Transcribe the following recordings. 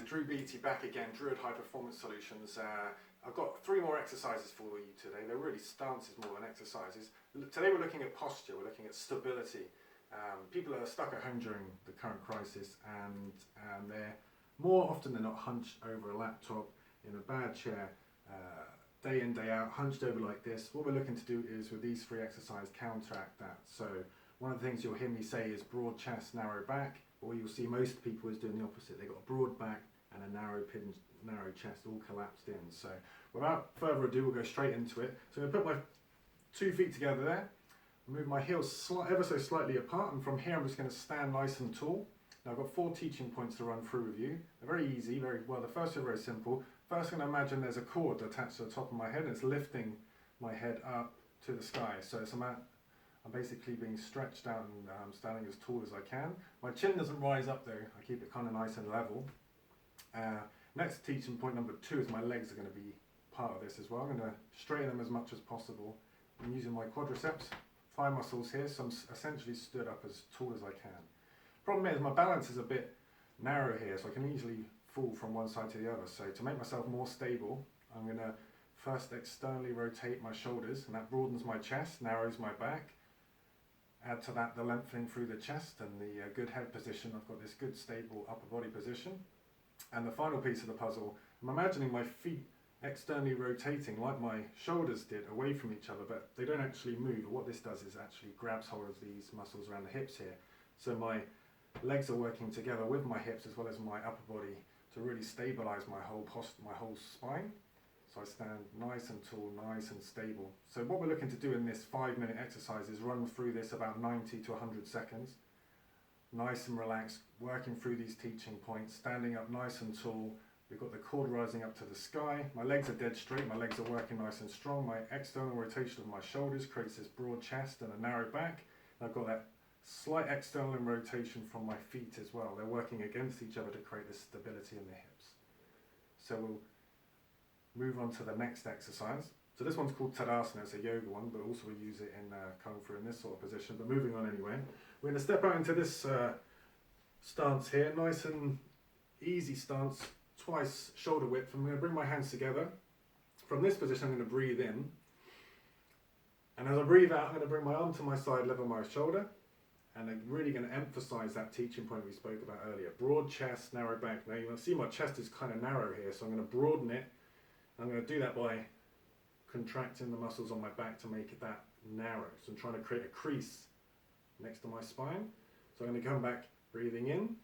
Drew Beattie back again, Druid High Performance Solutions. I've got 3 more exercises for you today. They're really stances more than exercises. Today we're looking at posture, we're looking at stability. People are stuck at home during the current crisis and they're more often than not hunched over a laptop in a bad chair, day in, day out, hunched over like this. What we're looking to do is with these 3 exercises counteract that. So one of the things you'll hear me say is broad chest, narrow back, or you'll see most people is doing the opposite. They've got a broad back and a narrow chest all collapsed in. So without further ado, we'll go straight into it. So I'm going to put my 2 feet together there, move my heels ever so slightly apart, and from here I'm just going to stand nice and tall. Now I've got 4 teaching points to run through with you. They're very easy, very well. The first are very simple. First I'm going to imagine there's a cord attached to the top of my head and it's lifting my head up to the sky. So I'm basically being stretched out and standing as tall as I can. My chin doesn't rise up though, I keep it kind of nice and level. Next teaching point number 2 is my legs are going to be part of this as well. I'm going to straighten them as much as possible. I'm using my quadriceps, thigh muscles here, so I'm essentially stood up as tall as I can. Problem is my balance is a bit narrow here, so I can easily fall from one side to the other. So to make myself more stable, I'm going to first externally rotate my shoulders, and that broadens my chest, narrows my back. Add to that the lengthening through the chest and the good head position. I've got this good stable upper body position. And the final piece of the puzzle, I'm imagining my feet externally rotating like my shoulders did away from each other, but they don't actually move. What this does is actually grabs hold of these muscles around the hips here. So my legs are working together with my hips as well as my upper body to really stabilize my whole spine. So I stand nice and tall, nice and stable. So what we're looking to do in this 5-minute exercise is run through this about 90 to 100 seconds. Nice and relaxed, working through these teaching points, standing up nice and tall. We've got the cord rising up to the sky. My legs are dead straight, my legs are working nice and strong. My external rotation of my shoulders creates this broad chest and a narrow back. And I've got that slight external rotation from my feet as well. They're working against each other to create this stability in the hips. So we'll move on to the next exercise. So this one's called Tadasana, it's a yoga one, but also we use it in Kung Fu in this sort of position. But moving on anyway, we're going to step out into this stance here, nice and easy stance, twice shoulder width. I'm going to bring my hands together. From this position I'm going to breathe in. And as I breathe out, I'm going to bring my arm to my side, level my shoulder. And I'm really going to emphasize that teaching point we spoke about earlier. Broad chest, narrow back. Now you can see my chest is kind of narrow here, so I'm going to broaden it. I'm going to do that by contracting the muscles on my back to make it that narrow. So I'm trying to create a crease next to my spine. So I'm going to come back, breathing in.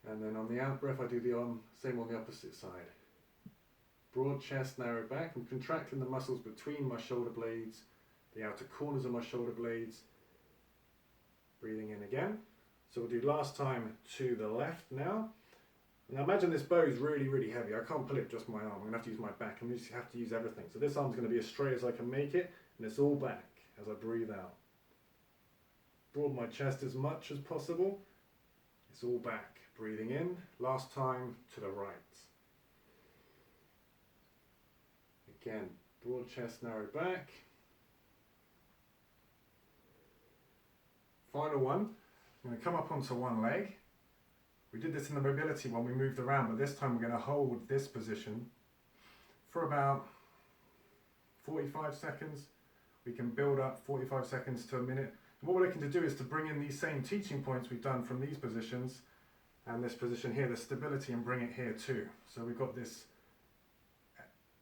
And then on the out breath, I do the same on the opposite side. Broad chest, narrow back. I'm contracting the muscles between my shoulder blades, the outer corners of my shoulder blades. Breathing in again. So we'll do last time to the left now. Now imagine this bow is really, really heavy. I can't pull it with just my arm. I'm going to have to use my back. I'm going to have to use everything. So this arm's going to be as straight as I can make it, and it's all back as I breathe out. Broaden my chest as much as possible. It's all back. Breathing in. Last time to the right. Again, broad chest, narrow back. Final one. I'm going to come up onto one leg. We did this in the mobility when we moved around, but this time we're going to hold this position for about 45 seconds. We can build up 45 seconds to a minute. And what we're looking to do is to bring in these same teaching points we've done from these positions and this position here, the stability, and bring it here too. So we've got this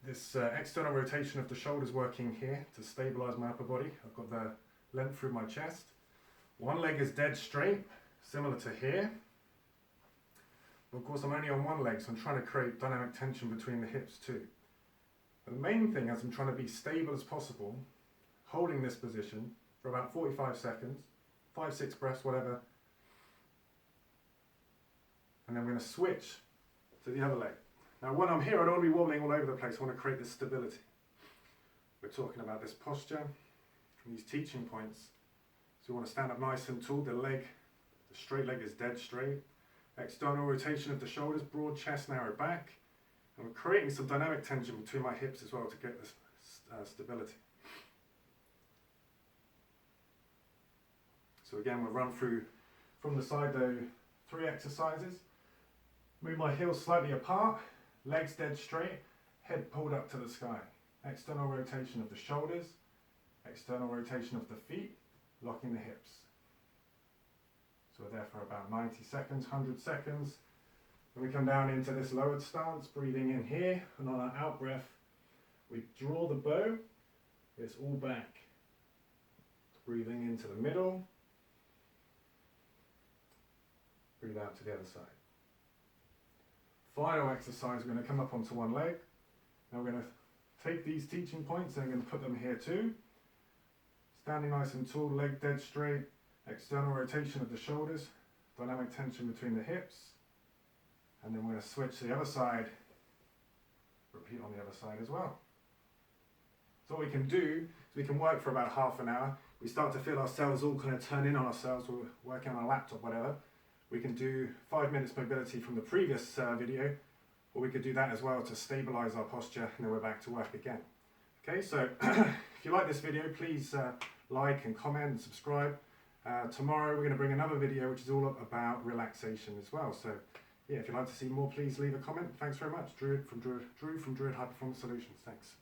external rotation of the shoulders working here to stabilize my upper body. I've got the length through my chest. One leg is dead straight, similar to here. Of course, I'm only on one leg, so I'm trying to create dynamic tension between the hips too. But the main thing is I'm trying to be stable as possible, holding this position for about 45 seconds, 5-6 breaths, whatever. And then we're going to switch to the other leg. Now when I'm here, I don't want to be wobbling all over the place. I want to create this stability. We're talking about this posture, these teaching points. So we want to stand up nice and tall. The straight leg is dead straight. External rotation of the shoulders, broad chest, narrow back. And we're creating some dynamic tension between my hips as well to get this stability. So again, we'll run through from the side though 3 exercises. Move my heels slightly apart, legs dead straight, head pulled up to the sky. External rotation of the shoulders, external rotation of the feet, locking the hips. So we're there for about 90 seconds, 100 seconds. Then we come down into this lowered stance, breathing in here, and on our out breath, we draw the bow, it's all back. Breathing into the middle, breathe out to the other side. Final exercise, we're going to come up onto one leg. Now we're going to take these teaching points and I'm going to put them here too. Standing nice and tall, leg dead straight, external rotation of the shoulders, dynamic tension between the hips, and then we're going to switch to the other side, repeat on the other side as well. So what we can do is we can work for about half an hour. We start to feel ourselves all kind of turn in on ourselves, we're working on a laptop, whatever. We can do 5 minutes mobility from the previous video, or we could do that as well to stabilize our posture, and then we're back to work again. Okay, so if you like this video, please like and comment and subscribe. Tomorrow we're going to bring another video which is all about relaxation as well. So yeah, if you'd like to see more, please leave a comment. Thanks very much. Drew from Druid High Performance Solutions. Thanks.